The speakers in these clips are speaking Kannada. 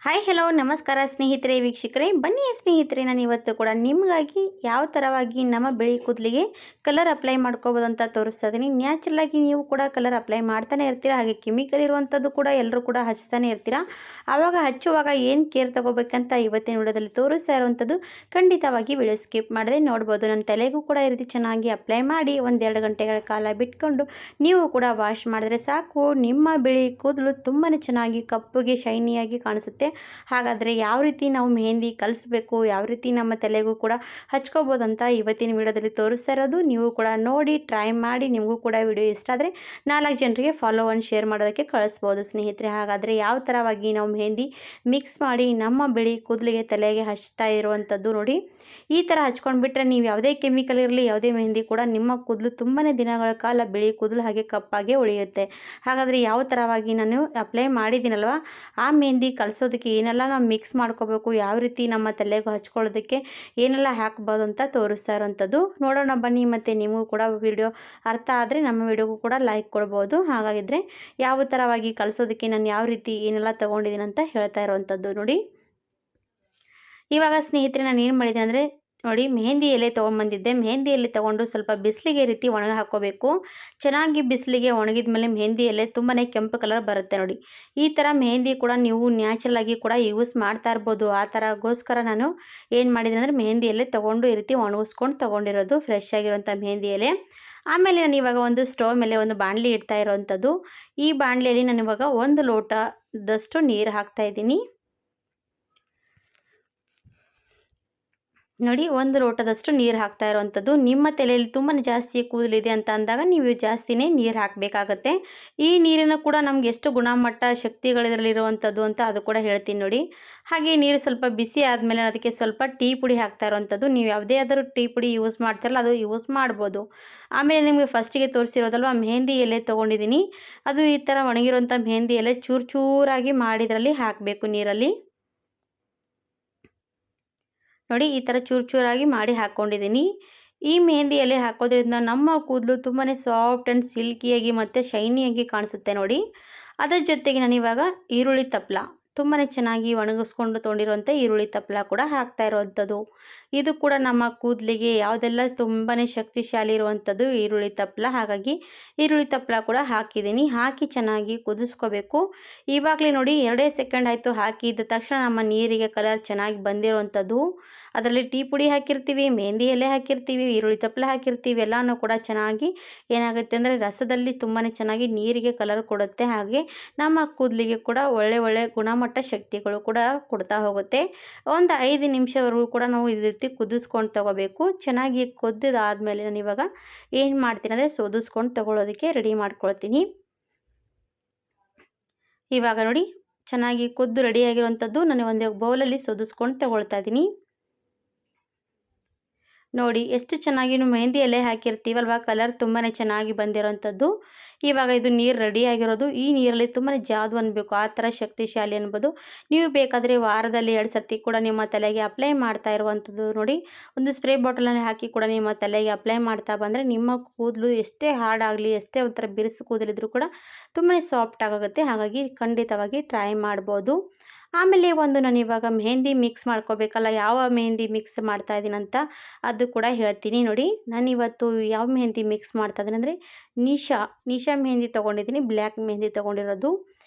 ಹಾಯ್ ಹಲೋ ನಮಸ್ಕಾರ ಸ್ನೇಹಿತರೆ ವೀಕ್ಷಕರೇ ಬನ್ನಿ ಸ್ನೇಹಿತರೆ ನಾನು ಇವತ್ತು ಕೂಡ ನಿಮಗಾಗಿ ಯಾವ ಥರವಾಗಿ ನಮ್ಮ ಬಿಳಿ ಕೂದಲಿಗೆ ಕಲರ್ ಅಪ್ಲೈ ಮಾಡ್ಕೋಬೋದು ಅಂತ ತೋರಿಸ್ತಾ ಇದ್ದೀನಿ. ನ್ಯಾಚುರಲ್ ಆಗಿ ನೀವು ಕೂಡ ಕಲರ್ ಅಪ್ಲೈ ಮಾಡ್ತಾನೆ ಇರ್ತೀರಾ, ಹಾಗೆ ಕೆಮಿಕಲ್ ಇರುವಂಥದ್ದು ಕೂಡ ಎಲ್ಲರೂ ಕೂಡ ಹಚ್ತಾನೆ ಇರ್ತೀರಾ. ಆವಾಗ ಹಚ್ಚುವಾಗ ಏನು ಕೇರ್ ತಗೋಬೇಕಂತ ಇವತ್ತಿನ ವಿಡಿಯೋದಲ್ಲಿ ತೋರಿಸ್ತಾ ಇರುವಂಥದ್ದು. ಖಂಡಿತವಾಗಿ ವಿಡಿಯೋ ಸ್ಕಿಪ್ ಮಾಡದೆ ನೋಡ್ಬೋದು. ನನ್ನ ತಲೆಗೂ ಕೂಡ ಈ ರೀತಿ ಚೆನ್ನಾಗಿ ಅಪ್ಲೈ ಮಾಡಿ 1-2 ಗಂಟೆಗಳ ಕಾಲ ಬಿಟ್ಕೊಂಡು ನೀವು ಕೂಡ ವಾಶ್ ಮಾಡಿದ್ರೆ ಸಾಕು, ನಿಮ್ಮ ಬಿಳಿ ಕೂದಲು ತುಂಬಾ ಚೆನ್ನಾಗಿ ಕಪ್ಪುಗೆ ಶೈನಿಯಾಗಿ ಕಾಣಿಸುತ್ತೆ. ಹಾಗಾದರೆ ಯಾವ ರೀತಿ ನಾವು ಮೆಹಂದಿ ಕಲಿಸ್ಬೇಕು, ಯಾವ ರೀತಿ ನಮ್ಮ ತಲೆಗೂ ಕೂಡ ಹಚ್ಕೋಬೋದಂತ ಇವತ್ತಿನ ವಿಡಿಯೋದಲ್ಲಿ ತೋರಿಸ್ತಾ ಇರೋದು. ನೀವು ಕೂಡ ನೋಡಿ ಟ್ರೈ ಮಾಡಿ, ನಿಮಗೂ ಕೂಡ ವಿಡಿಯೋ ಇಷ್ಟ ಆದರೆ 4 ಜನರಿಗೆ ಫಾಲೋ ಆ್ಯಂಡ್ ಶೇರ್ ಮಾಡೋದಕ್ಕೆ ಕಳಿಸ್ಬೋದು ಸ್ನೇಹಿತರೆ. ಹಾಗಾದರೆ ಯಾವ ಥರವಾಗಿ ನಾವು ಮೆಹಂದಿ ಮಿಕ್ಸ್ ಮಾಡಿ ನಮ್ಮ ಬಿಳಿ ಕೂದಲಿಗೆ ತಲೆಗೆ ಹಚ್ತಾ ಇರುವಂಥದ್ದು ನೋಡಿ. ಈ ಥರ ಹಚ್ಕೊಂಡ್ಬಿಟ್ರೆ ನೀವು ಯಾವುದೇ ಕೆಮಿಕಲ್ ಇರಲಿ, ಯಾವುದೇ ಮೆಹಂದಿ ಕೂಡ ನಿಮ್ಮ ಕೂದಲು ತುಂಬಾ ದಿನಗಳ ಕಾಲ ಬಿಳಿ ಕೂದಲು ಹಾಗೆ ಕಪ್ಪಾಗೆ ಉಳಿಯುತ್ತೆ. ಹಾಗಾದರೆ ಯಾವ ಥರವಾಗಿ ನಾನು ಅಪ್ಲೈ ಮಾಡಿದ್ದೀನಲ್ವ, ಆ ಮೆಹಂದಿ ಕಲಿಸೋದಕ್ಕೆ ಏನೆಲ್ಲ ನಾವು ಮಿಕ್ಸ್ ಮಾಡ್ಕೋಬೇಕು, ಯಾವ ರೀತಿ ನಮ್ಮ ತಲೆಗೂ ಹಚ್ಕೊಳ್ಳೋದಕ್ಕೆ ಏನೆಲ್ಲ ಹಾಕ್ಬೋದು ಅಂತ ತೋರಿಸ್ತಾ ಇರೋವಂಥದ್ದು. ನೋಡೋಣ ಬನ್ನಿ. ಮತ್ತು ನಿಮಗೂ ಕೂಡ ವಿಡಿಯೋ ಅರ್ಥ ಆದರೆ ನಮ್ಮ ವಿಡಿಯೋಗೂ ಕೂಡ ಲೈಕ್ ಕೊಡ್ಬೋದು. ಹಾಗಾಗಿದ್ದರೆ ಯಾವ ಥರವಾಗಿ ಕಲಿಸೋದಕ್ಕೆ ನಾನು ಯಾವ ರೀತಿ ಏನೆಲ್ಲ ತೊಗೊಂಡಿದ್ದೀನಿ ಅಂತ ಹೇಳ್ತಾ ಇರೋವಂಥದ್ದು ನೋಡಿ. ಇವಾಗ ಸ್ನೇಹಿತರೆ ನಾನು ಏನು ಮಾಡಿದೆ ಅಂದರೆ ನೋಡಿ, ಮೆಹಂದಿ ಎಲೆ ತೊಗೊಂಡ್ಬಂದಿದ್ದೆ. ಮೆಹಂದಿ ಎಲೆ ತೊಗೊಂಡು ಸ್ವಲ್ಪ ಬಿಸಿಲಿಗೆ ರೀತಿ ಒಣಗ ಹಾಕ್ಕೋಬೇಕು. ಚೆನ್ನಾಗಿ ಬಿಸಿಲಿಗೆ ಒಣಗಿದ ಮೇಲೆ ಮೆಹಂದಿ ಎಲೆ ತುಂಬಾ ಕೆಂಪು ಕಲರ್ ಬರುತ್ತೆ ನೋಡಿ. ಈ ಥರ ಮೆಹಂದಿ ಕೂಡ ನೀವು ನ್ಯಾಚುರಲ್ ಆಗಿ ಕೂಡ ಯೂಸ್ ಮಾಡ್ತಾ ಇರ್ಬೋದು. ಆ ಥರಗೋಸ್ಕರ ನಾನು ಏನು ಮಾಡಿದೆ ಅಂದರೆ ಮೆಹಂದಿ ಎಲೆ ತೊಗೊಂಡು ಈ ರೀತಿ ಒಣಗಿಸ್ಕೊಂಡು ತೊಗೊಂಡಿರೋದು ಫ್ರೆಶ್ ಆಗಿರೋಂಥ ಮೆಹಂದಿ ಎಲೆ. ಆಮೇಲೆ ನಾನು ಇವಾಗ ಒಂದು ಸ್ಟವ್ ಮೇಲೆ ಒಂದು ಬಾಣಲಿ ಇಡ್ತಾ ಇರೋವಂಥದ್ದು. ಈ ಬಾಣಲಿಯಲ್ಲಿ ನಾನು ಇವಾಗ 1 ಲೋಟದಷ್ಟು ನೀರು ಹಾಕ್ತಾ ಇದ್ದೀನಿ ನೋಡಿ. 1 ಲೋಟದಷ್ಟು ನೀರು ಹಾಕ್ತಾ ಇರೋವಂಥದ್ದು. ನಿಮ್ಮ ತಲೆಯಲ್ಲಿ ತುಂಬಾ ಜಾಸ್ತಿ ಕೂದಲಿದೆ ಅಂತ ಅಂದಾಗ ನೀವು ಜಾಸ್ತಿನೇ ನೀರು ಹಾಕಬೇಕಾಗತ್ತೆ. ಈ ನೀರಿನ ಕೂಡ ನಮ್ಗೆ ಎಷ್ಟು ಗುಣಮಟ್ಟ ಶಕ್ತಿಗಳಿರಲಿರುವಂಥದ್ದು ಅಂತ ಅದು ಕೂಡ ಹೇಳ್ತೀನಿ ನೋಡಿ. ಹಾಗೆ ನೀರು ಸ್ವಲ್ಪ ಬಿಸಿ ಆದಮೇಲೆ ಅದಕ್ಕೆ ಸ್ವಲ್ಪ ಟೀ ಪುಡಿ ಹಾಕ್ತಾ ಇರೋವಂಥದ್ದು. ನೀವು ಯಾವುದೇ ಆದರೂ ಟೀ ಪುಡಿ ಯೂಸ್ ಮಾಡ್ತಾರಲ್ಲ ಅದು ಯೂಸ್ ಮಾಡ್ಬೋದು. ಆಮೇಲೆ ನಿಮಗೆ ಫಸ್ಟಿಗೆ ತೋರಿಸಿರೋದಲ್ವ ಮೆಹಂದಿ ಎಲೆ ತೊಗೊಂಡಿದ್ದೀನಿ, ಅದು ಈ ಥರ ಒಣಗಿರೋಂಥ ಮೆಹಂದಿ ಎಲೆ ಚೂರು ಚೂರಾಗಿ ಮಾಡಿದ್ರಲ್ಲಿ ಹಾಕಬೇಕು ನೀರಲ್ಲಿ ನೋಡಿ. ಈ ಥರ ಚೂರು ಚೂರಾಗಿ ಮಾಡಿ ಹಾಕ್ಕೊಂಡಿದ್ದೀನಿ. ಈ ಮೆಹಂದಿ ಎಲೆ ಹಾಕೋದ್ರಿಂದ ನಮ್ಮ ಕೂದಲು ತುಂಬಾ ಸಾಫ್ಟ್ ಆ್ಯಂಡ್ ಸಿಲ್ಕಿಯಾಗಿ ಮತ್ತು ಶೈನಿಯಾಗಿ ಕಾಣಿಸುತ್ತೆ ನೋಡಿ. ಅದರ ಜೊತೆಗೆ ನಾನಿವಾಗ ಈರುಳ್ಳಿ ತಪ್ಪಲ ತುಂಬಾ ಚೆನ್ನಾಗಿ ಒಣಗಿಸ್ಕೊಂಡು ತೊಗೊಂಡಿರುವಂಥ ಈರುಳ್ಳಿ ತಪ್ಪಲ ಕೂಡ ಹಾಕ್ತಾ ಇರುವಂಥದ್ದು. ಇದು ಕೂಡ ನಮ್ಮ ಕೂದಲಿಗೆ ಯಾವುದೆಲ್ಲ ತುಂಬಾ ಶಕ್ತಿಶಾಲಿ ಇರುವಂಥದ್ದು ಈರುಳ್ಳಿ ತಪ್ಪಲ. ಹಾಗಾಗಿ ಈರುಳ್ಳಿ ತಪ್ಪಲ ಕೂಡ ಹಾಕಿದ್ದೀನಿ. ಹಾಕಿ ಚೆನ್ನಾಗಿ ಕುದಿಸ್ಕೋಬೇಕು. ಇವಾಗಲೇ ನೋಡಿ 2 ಸೆಕೆಂಡ್ ಆಯಿತು ಹಾಕಿದ ತಕ್ಷಣ ನಮ್ಮ ನೀರಿಗೆ ಕಲರ್ ಚೆನ್ನಾಗಿ ಬಂದಿರುವಂಥದ್ದು. ಅದರಲ್ಲಿ ಟೀ ಪುಡಿ ಹಾಕಿರ್ತೀವಿ, ಮೆಹಂದಿ ಎಲೆ ಹಾಕಿರ್ತೀವಿ, ಈರುಳ್ಳಿ ತಪ್ಪಲ ಹಾಕಿರ್ತೀವಿ. ಎಲ್ಲನೂ ಕೂಡ ಚೆನ್ನಾಗಿ ಏನಾಗುತ್ತೆ ಅಂದರೆ ರಸದಲ್ಲಿ ತುಂಬಾ ಚೆನ್ನಾಗಿ ನೀರಿಗೆ ಕಲರ್ ಕೊಡುತ್ತೆ. ಹಾಗೆ ನಮ್ಮ ಕೂದಲಿಗೆ ಕೂಡ ಒಳ್ಳೆ ಗುಣಮಟ್ಟ ಶಕ್ತಿಗಳು ಕೂಡ ಕೊಡ್ತಾ ಹೋಗುತ್ತೆ. ಒಂದು 5 ನಿಮಿಷವರೆಗೂ ಕೂಡ ನಾವು ಇದೇ ರೀತಿ ಕುದಿಸ್ಕೊಂಡು ತಗೋಬೇಕು. ಚೆನ್ನಾಗಿ ಕುದ್ದಿದಾದಮೇಲೆ ನಾನು ಇವಾಗ ಏನು ಮಾಡ್ತೀನಿ ಅಂದರೆ ಸೋದಿಸ್ಕೊಂಡು ತಗೊಳ್ಳೋದಕ್ಕೆ ರೆಡಿ ಮಾಡ್ಕೊಳ್ತೀನಿ. ಇವಾಗ ನೋಡಿ ಚೆನ್ನಾಗಿ ಕುದ್ದು ರೆಡಿಯಾಗಿರುವಂಥದ್ದು ನಾನು ಒಂದು ಬೌಲಲ್ಲಿ ಸೋದಿಸ್ಕೊಂಡು ತಗೊಳ್ತಾ ಇದ್ದೀನಿ ನೋಡಿ. ಎಷ್ಟು ಚೆನ್ನಾಗಿ ಮೆಹಂದಿ ಎಲೆ ಹಾಕಿರ್ತೀವಲ್ವ, ಕಲರ್ ತುಂಬಾ ಚೆನ್ನಾಗಿ ಬಂದಿರೋಂಥದ್ದು. ಇವಾಗ ಇದು ನೀರು ರೆಡಿಯಾಗಿರೋದು. ಈ ನೀರಲ್ಲಿ ತುಂಬಾ ಜಾದು ಅನ್ಬೇಕು, ಆ ಥರ ಶಕ್ತಿಶಾಲಿ ಅನ್ಬೋದು. ನೀವು ಬೇಕಾದರೆ ವಾರದಲ್ಲಿ 2 ಸರ್ತಿ ಕೂಡ ನಿಮ್ಮ ತಲೆಗೆ ಅಪ್ಲೈ ಮಾಡ್ತಾ ಇರುವಂಥದ್ದು ನೋಡಿ. ಒಂದು ಸ್ಪ್ರೇ ಬಾಟಲಲ್ಲಿ ಹಾಕಿ ಕೂಡ ನಿಮ್ಮ ತಲೆಗೆ ಅಪ್ಲೈ ಮಾಡ್ತಾ ಬಂದರೆ ನಿಮ್ಮ ಕೂದಲು ಎಷ್ಟೇ ಹಾರ್ಡ್ ಆಗಲಿ, ಎಷ್ಟೇ ಒಂಥರ ಬಿರುಸು ಕೂದಲಿದ್ರೂ ಕೂಡ ತುಂಬಾ ಸಾಫ್ಟ್ ಆಗುತ್ತೆ. ಹಾಗಾಗಿ ಖಂಡಿತವಾಗಿ ಟ್ರೈ ಮಾಡ್ಬೋದು. ಆಮೇಲೆ ಒಂದು ನಾನು ಇವಾಗ ಮೆಹಂದಿ ಮಿಕ್ಸ್ ಮಾಡ್ಕೋಬೇಕಲ್ಲ, ಯಾವ ಮೆಹಂದಿ ಮಿಕ್ಸ್ ಮಾಡ್ತಾ ಇದ್ದೀನಂತ ಅದು ಕೂಡ ಹೇಳ್ತೀನಿ ನೋಡಿ. ನಾನಿವತ್ತು ಯಾವ ಮೆಹಂದಿ ಮಿಕ್ಸ್ ಮಾಡ್ತಾ ಇದ್ದೀನಿ ಅಂದರೆ ನಿಶಾ ಮೆಹಂದಿ ತೊಗೊಂಡಿದ್ದೀನಿ, ಬ್ಲ್ಯಾಕ್ ಮೆಹಂದಿ ತೊಗೊಂಡಿರೋದು.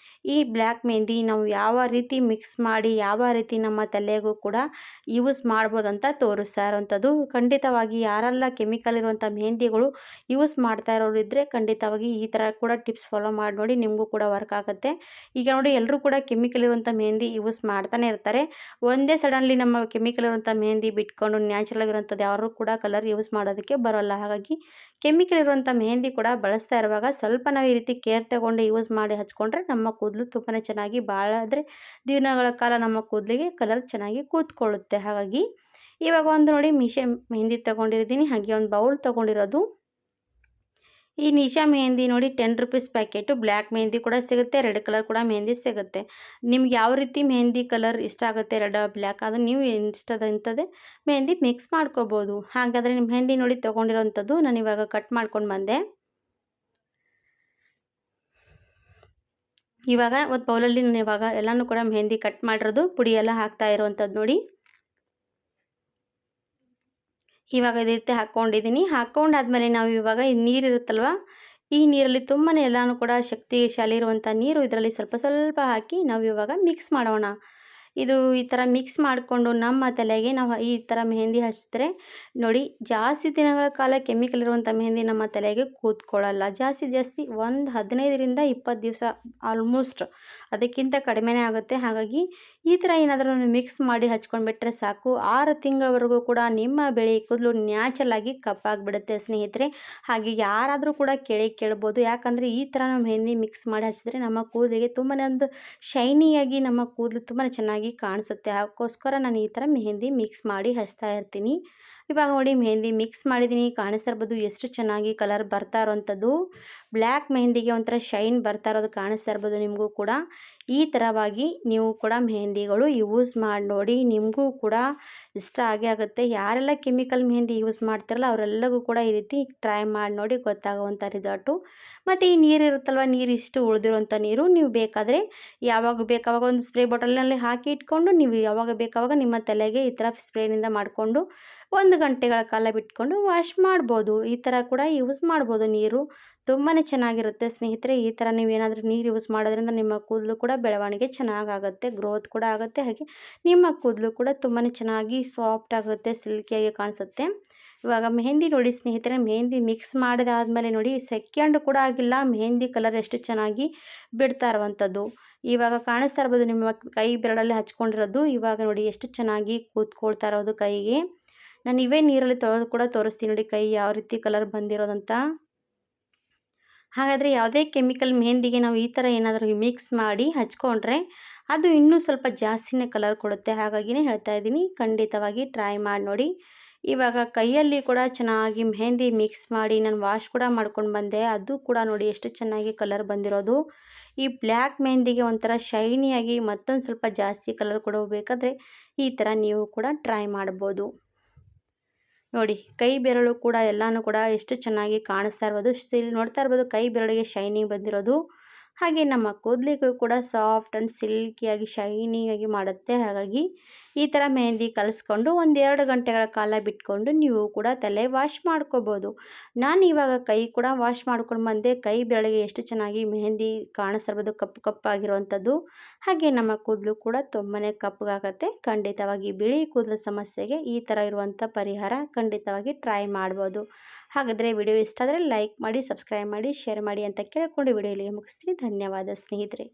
ಈ ಬ್ಲ್ಯಾಕ್ ಮೆಹಂದಿ ನಾವು ಯಾವ ರೀತಿ ಮಿಕ್ಸ್ ಮಾಡಿ ಯಾವ ರೀತಿ ನಮ್ಮ ತಲೆಗೂ ಕೂಡ ಯೂಸ್ ಮಾಡ್ಬೋದಂತ ತೋರಿಸ್ತಾ ಇರೋವಂಥದ್ದು. ಖಂಡಿತವಾಗಿ ಯಾರೆಲ್ಲ ಕೆಮಿಕಲ್ ಇರುವಂಥ ಮೆಹಂದಿಗಳು ಯೂಸ್ ಮಾಡ್ತಾ ಇರೋರು ಇದ್ದರೆ ಖಂಡಿತವಾಗಿ ಈ ಥರ ಕೂಡ ಟಿಪ್ಸ್ ಫಾಲೋ ಮಾಡಿ ನೋಡಿ, ನಿಮಗೂ ಕೂಡ ವರ್ಕ್ ಆಗುತ್ತೆ. ಈಗ ನೋಡಿ ಎಲ್ಲರೂ ಕೂಡ ಕೆಮಿಕಲ್ ಇರುವಂಥ ಮೆಹಂದಿ ಯೂಸ್ ಮಾಡ್ತಾನೆ ಇರ್ತಾರೆ. ಒಂದೇ ಸಡನ್ಲಿ ನಮ್ಮ ಕೆಮಿಕಲ್ ಇರುವಂಥ ಮೆಹಂದಿ ಬಿಟ್ಕೊಂಡು ನ್ಯಾಚುರಲ್ ಆಗಿರುವಂಥದ್ದು ಯಾರು ಕೂಡ ಕಲರ್ ಯೂಸ್ ಮಾಡೋದಕ್ಕೆ ಬರೋಲ್ಲ. ಹಾಗಾಗಿ ಕೆಮಿಕಲ್ ಇರುವಂಥ ಮೆಹಂದಿ ಕೂಡ ಬಳಸ್ತಾ ಇರುವಾಗ ಸ್ವಲ್ಪ ನಾವು ಈ ರೀತಿ ಕೇರ್ ತಗೊಂಡು ಯೂಸ್ ಮಾಡಿ ಹಚ್ಕೊಂಡ್ರೆ ನಮ್ಮ ಕೂದಲು ತುಂಬಾ ಚೆನ್ನಾಗಿ ಭಾಳ ಅಂದರೆ ದಿನಗಳ ಕಾಲ ನಮ್ಮ ಕೂದಲಿಗೆ ಕಲರ್ ಚೆನ್ನಾಗಿ ಕೂತ್ಕೊಳ್ಳುತ್ತೆ. ಹಾಗಾಗಿ ಇವಾಗ ಒಂದು ನೋಡಿ ಮೆಹಂದಿ ತೊಗೊಂಡಿದ್ದೀನಿ, ಹಾಗೆ ಒಂದು ಬೌಲ್ ತೊಗೊಂಡಿರೋದು. ಈ ನಿಶಾ ಮೆಹಂದಿ ನೋಡಿ 10 ರೂಪೀಸ್ ಪ್ಯಾಕೆಟು. ಬ್ಲ್ಯಾಕ್ ಮೆಹಂದಿ ಕೂಡ ಸಿಗುತ್ತೆ, ರೆಡ್ ಕಲರ್ ಕೂಡ ಮೆಹಂದಿ ಸಿಗುತ್ತೆ. ನಿಮ್ಗೆ ಯಾವ ರೀತಿ ಮೆಹಂದಿ ಕಲರ್ ಇಷ್ಟ ಆಗುತ್ತೆ, ರೆಡ್ ಬ್ಲ್ಯಾಕ್, ಅದು ನೀವು ಇಷ್ಟದಂಥದ್ದೇ ಮೆಹಂದಿ ಮಿಕ್ಸ್ ಮಾಡ್ಕೋಬೋದು. ಹಾಗಾದರೆ ನಿಮ್ಮ ಮೆಹಂದಿ ನೋಡಿ ತೊಗೊಂಡಿರೋವಂಥದ್ದು ನಾನು ಇವಾಗ ಕಟ್ ಮಾಡ್ಕೊಂಡು ಬಂದೆ ಇವಾಗ ಒಂದು ಬೌಲಲ್ಲಿ ನಾನು ಇವಾಗ ಎಲ್ಲನೂ ಕೂಡ ಮೆಹಂದಿ ಕಟ್ ಮಾಡಿರೋದು ಪುಡಿ ಎಲ್ಲ ಹಾಕ್ತಾ ಇರುವಂಥದ್ದು ನೋಡಿ. ಇವಾಗ ಇದೇ ರೀತಿ ಹಾಕ್ಕೊಂಡಿದ್ದೀನಿ. ಹಾಕ್ಕೊಂಡಾದ್ಮೇಲೆ ನಾವು ಇವಾಗ ಈ ನೀರಿರುತ್ತಲ್ವ, ಈ ನೀರಲ್ಲಿ ತುಂಬಾ ಎಲ್ಲನೂ ಕೂಡ ಶಕ್ತಿಶಾಲಿ ಇರುವಂಥ ನೀರು ಇದರಲ್ಲಿ ಸ್ವಲ್ಪ ಸ್ವಲ್ಪ ಹಾಕಿ ನಾವು ಇವಾಗ ಮಿಕ್ಸ್ ಮಾಡೋಣ. ಇದು ಈ ಥರ ಮಿಕ್ಸ್ ಮಾಡಿಕೊಂಡು ನಮ್ಮ ತಲೆಗೆ ನಾವು ಈ ಥರ ಮೆಹಂದಿ ಹಚ್ಚಿದ್ರೆ ನೋಡಿ, ಜಾಸ್ತಿ ದಿನಗಳ ಕಾಲ ಕೆಮಿಕಲ್ ಇರುವಂಥ ಮೆಹಂದಿ ನಮ್ಮ ತಲೆಗೆ ಕೂತ್ಕೊಳ್ಳಲ್ಲ. ಜಾಸ್ತಿ ಒಂದು 15ರಿಂದ 20 ದಿವಸ ಆಲ್ಮೋಸ್ಟ್, ಅದಕ್ಕಿಂತ ಕಡಿಮೆನೇ ಆಗುತ್ತೆ. ಹಾಗಾಗಿ ಈ ಥರ ಏನಾದರೂ ಮಿಕ್ಸ್ ಮಾಡಿ ಹಚ್ಕೊಂಡ್ಬಿಟ್ರೆ ಸಾಕು, 6 ತಿಂಗಳವರೆಗೂ ಕೂಡ ನಿಮ್ಮ ಬಿಳಿ ಕೂದಲು ನ್ಯಾಚುರಲಾಗಿ ಕಪ್ಪಾಗಿಬಿಡುತ್ತೆ ಸ್ನೇಹಿತರೆ. ಹಾಗೆ ಯಾರಾದರೂ ಕೂಡ ಕೇಳ್ಬೋದು, ಯಾಕಂದರೆ ಈ ಥರ ನಾವು ಮೆಹಂದಿ ಮಿಕ್ಸ್ ಮಾಡಿ ಹಚ್ಚಿದ್ರೆ ನಮ್ಮ ಕೂದಲಿಗೆ ತುಂಬಾ ಒಂದು ಶೈನಿಯಾಗಿ ನಮ್ಮ ಕೂದಲು ತುಂಬಾ ಚೆನ್ನಾಗಿ ಕಾಣಿಸುತ್ತೆ. ಅದಕ್ಕೋಸ್ಕರ ನಾನು ಈ ಥರ ಮೆಹಂದಿ ಮಿಕ್ಸ್ ಮಾಡಿ ಹಚ್ತಾ ಇರ್ತೀನಿ. ಇವಾಗ ನೋಡಿ ಮೆಹಂದಿ ಮಿಕ್ಸ್ ಮಾಡಿದ್ದೀನಿ, ಕಾಣಿಸ್ತಾ ಇರ್ಬೋದು ಎಷ್ಟು ಚೆನ್ನಾಗಿ ಕಲರ್ ಬರ್ತಾ ಇರೋವಂಥದ್ದು. ಬ್ಲ್ಯಾಕ್ ಮೆಹಂದಿಗೆ ಒಂಥರ ಶೈನ್ ಬರ್ತಾ ಇರೋದು ಕಾಣಿಸ್ತಾ ಇರ್ಬೋದು ನಿಮಗೂ ಕೂಡ. ಈ ಥರವಾಗಿ ನೀವು ಕೂಡ ಮೆಹಂದಿಗಳು ಯೂಸ್ ಮಾಡಿ ನೋಡಿ, ನಿಮಗೂ ಕೂಡ ಇಷ್ಟ ಆಗೇ ಆಗುತ್ತೆ. ಯಾರೆಲ್ಲ ಕೆಮಿಕಲ್ ಮೆಹಂದಿ ಯೂಸ್ ಮಾಡ್ತಾರಲ್ಲ ಅವರೆಲ್ಲರಿಗೂ ಕೂಡ ಈ ರೀತಿ ಟ್ರೈ ಮಾಡಿ ನೋಡಿ, ಗೊತ್ತಾಗುವಂಥ ರಿಸಲ್ಟು. ಮತ್ತು ಈ ನೀರು ಇರುತ್ತಲ್ವ, ನೀರು ಇಷ್ಟು ಉಳಿದಿರುವಂಥ ನೀರು ನೀವು ಬೇಕಾದರೆ ಯಾವಾಗ ಬೇಕಾವಾಗ ಒಂದು ಸ್ಪ್ರೇ ಬಾಟಲ್ನಲ್ಲಿ ಹಾಕಿ ಇಟ್ಕೊಂಡು ನೀವು ಯಾವಾಗ ಬೇಕಾವಾಗ ನಿಮ್ಮ ತಲೆಗೆ ಈ ಥರ ಸ್ಪ್ರೇನಿಂದ ಮಾಡಿಕೊಂಡು 1 ಗಂಟೆಗಳ ಕಾಲ ಬಿಟ್ಕೊಂಡು ವಾಶ್ ಮಾಡ್ಬೋದು. ಈ ಥರ ಕೂಡ ಯೂಸ್ ಮಾಡ್ಬೋದು. ನೀರು ತುಂಬಾ ಚೆನ್ನಾಗಿರುತ್ತೆ ಸ್ನೇಹಿತರೆ. ಈ ಥರ ನೀವೇನಾದರೂ ನೀರು ಯೂಸ್ ಮಾಡೋದ್ರಿಂದ ನಿಮ್ಮ ಕೂದಲು ಕೂಡ ಬೆಳವಣಿಗೆ ಚೆನ್ನಾಗಾಗುತ್ತೆ, ಗ್ರೋತ್ ಕೂಡ ಆಗುತ್ತೆ. ಹಾಗೆ ನಿಮ್ಮ ಕೂದಲು ಕೂಡ ತುಂಬಾ ಚೆನ್ನಾಗಿ ಸಾಫ್ಟ್ ಆಗುತ್ತೆ, ಸಿಲ್ಕಿಯಾಗಿ ಕಾಣಿಸುತ್ತೆ. ಇವಾಗ ಮೆಹಂದಿ ನೋಡಿ ಸ್ನೇಹಿತರೆ, ಮೆಹಂದಿ ಮಿಕ್ಸ್ ಮಾಡಿದಾದ್ಮೇಲೆ ನೋಡಿ ಸೆಕೆಂಡ್ ಕೂಡ ಆಗಿಲ್ಲ, ಮೆಹಂದಿ ಕಲರ್ ಎಷ್ಟು ಚೆನ್ನಾಗಿ ಬಿಡ್ತಾ ಇರುವಂಥದ್ದು. ಇವಾಗ ಕಾಣಿಸ್ತಾ ಇರ್ಬೋದು ನಿಮ್ಮ ಕೈ ಬೆರಳಲ್ಲಿ ಹಚ್ಕೊಂಡಿರೋದು. ಇವಾಗ ನೋಡಿ ಎಷ್ಟು ಚೆನ್ನಾಗಿ ಕೂತ್ಕೊಳ್ತಾ ಇರೋದು ಕೈಗೆ. ನಾನು ಇವೇ ನೀರಲ್ಲಿ ತೊಳೆದು ಕೂಡ ತೋರಿಸ್ತೀನಿ ನೋಡಿ ಕೈ ಯಾವ ರೀತಿ ಕಲರ್ ಬಂದಿರೋದಂತ. ಹಾಗಾದರೆ ಯಾವುದೇ ಕೆಮಿಕಲ್ ಮೆಹಂದಿಗೆ ನಾವು ಈ ಥರ ಏನಾದರೂ ಮಿಕ್ಸ್ ಮಾಡಿ ಹಚ್ಕೊಂಡ್ರೆ ಅದು ಇನ್ನೂ ಸ್ವಲ್ಪ ಜಾಸ್ತಿನೇ ಕಲರ್ ಕೊಡುತ್ತೆ. ಹಾಗಾಗಿನೇ ಹೇಳ್ತಾ ಇದ್ದೀನಿ, ಖಂಡಿತವಾಗಿ ಟ್ರೈ ಮಾಡಿ ನೋಡಿ. ಇವಾಗ ಕೈಯಲ್ಲಿ ಕೂಡ ಚೆನ್ನಾಗಿ ಮೆಹಂದಿ ಮಿಕ್ಸ್ ಮಾಡಿ ನಾನು ವಾಶ್ ಕೂಡ ಮಾಡ್ಕೊಂಡು ಬಂದೆ. ಅದು ಕೂಡ ನೋಡಿ ಎಷ್ಟು ಚೆನ್ನಾಗಿ ಕಲರ್ ಬಂದಿರೋದು. ಈ ಬ್ಲ್ಯಾಕ್ ಮೆಹಂದಿಗೆ ಒಂಥರ ಶೈನಿಯಾಗಿ ಮತ್ತೊಂದು ಸ್ವಲ್ಪ ಜಾಸ್ತಿ ಕಲರ್ ಕೊಡಬೇಕಾದ್ರೆ ಈ ಥರ ನೀವು ಕೂಡ ಟ್ರೈ ಮಾಡ್ಬೋದು. ನೋಡಿ ಕೈ ಬೆರಳು ಕೂಡ ಎಲ್ಲನೂ ಕೂಡ ಎಷ್ಟು ಚೆನ್ನಾಗಿ ಕಾಣಿಸ್ತಾ ಇರ್ಬೋದು. ನೋಡ್ತಾ ಇರ್ಬೋದು ಕೈ ಬೆರಳಿಗೆ ಶೈನಿಂಗ್ ಬಂದಿರೋದು. ಹಾಗೆ ನಮ್ಮ ಕೂದಲಿಗೂ ಕೂಡ ಸಾಫ್ಟ್ ಆ್ಯಂಡ್ ಸಿಲ್ಕಿಯಾಗಿ ಶೈನಿಯಾಗಿ ಮಾಡುತ್ತೆ. ಹಾಗಾಗಿ ಈ ಥರ ಮೆಹಂದಿ ಕಲಿಸ್ಕೊಂಡು 1-2 ಗಂಟೆಗಳ ಕಾಲ ಬಿಟ್ಕೊಂಡು ನೀವು ಕೂಡ ತಲೆ ವಾಶ್ ಮಾಡ್ಕೋಬೋದು. ನಾನು ಇವಾಗ ಕೈ ಕೂಡ ವಾಶ್ ಮಾಡ್ಕೊಂಡು ಬಂದೆ. ಕೈ ಬೆರಳಿಗೆ ಎಷ್ಟು ಚೆನ್ನಾಗಿ ಮೆಹಂದಿ ಕಾಣಿಸ್ತಿರ್ಬೋದು, ಕಪ್ಪು ಕಪ್ಪಾಗಿರುವಂಥದ್ದು. ಹಾಗೆ ನಮ್ಮ ಕೂದಲು ಕೂಡ ತುಂಬಾ ಕಪ್ಪಗಾಗತ್ತೆ. ಖಂಡಿತವಾಗಿ ಬಿಳಿ ಕೂದಲು ಸಮಸ್ಯೆಗೆ ಈ ಥರ ಇರುವಂಥ ಪರಿಹಾರ ಖಂಡಿತವಾಗಿ ಟ್ರೈ ಮಾಡ್ಬೋದು. ಹಾಗಾದರೆ ವಿಡಿಯೋ ಇಷ್ಟ ಆದರೆ ಲೈಕ್ ಮಾಡಿ, ಸಬ್ಸ್ಕ್ರೈಬ್ ಮಾಡಿ, ಶೇರ್ ಮಾಡಿ ಅಂತ ಕೇಳಿಕೊಂಡು ವಿಡಿಯೋ ಇಲ್ಲಿಗೆ ಮುಗಿಸ್ತೀನಿ. ಧನ್ಯವಾದ ಸ್ನೇಹಿತರೆ.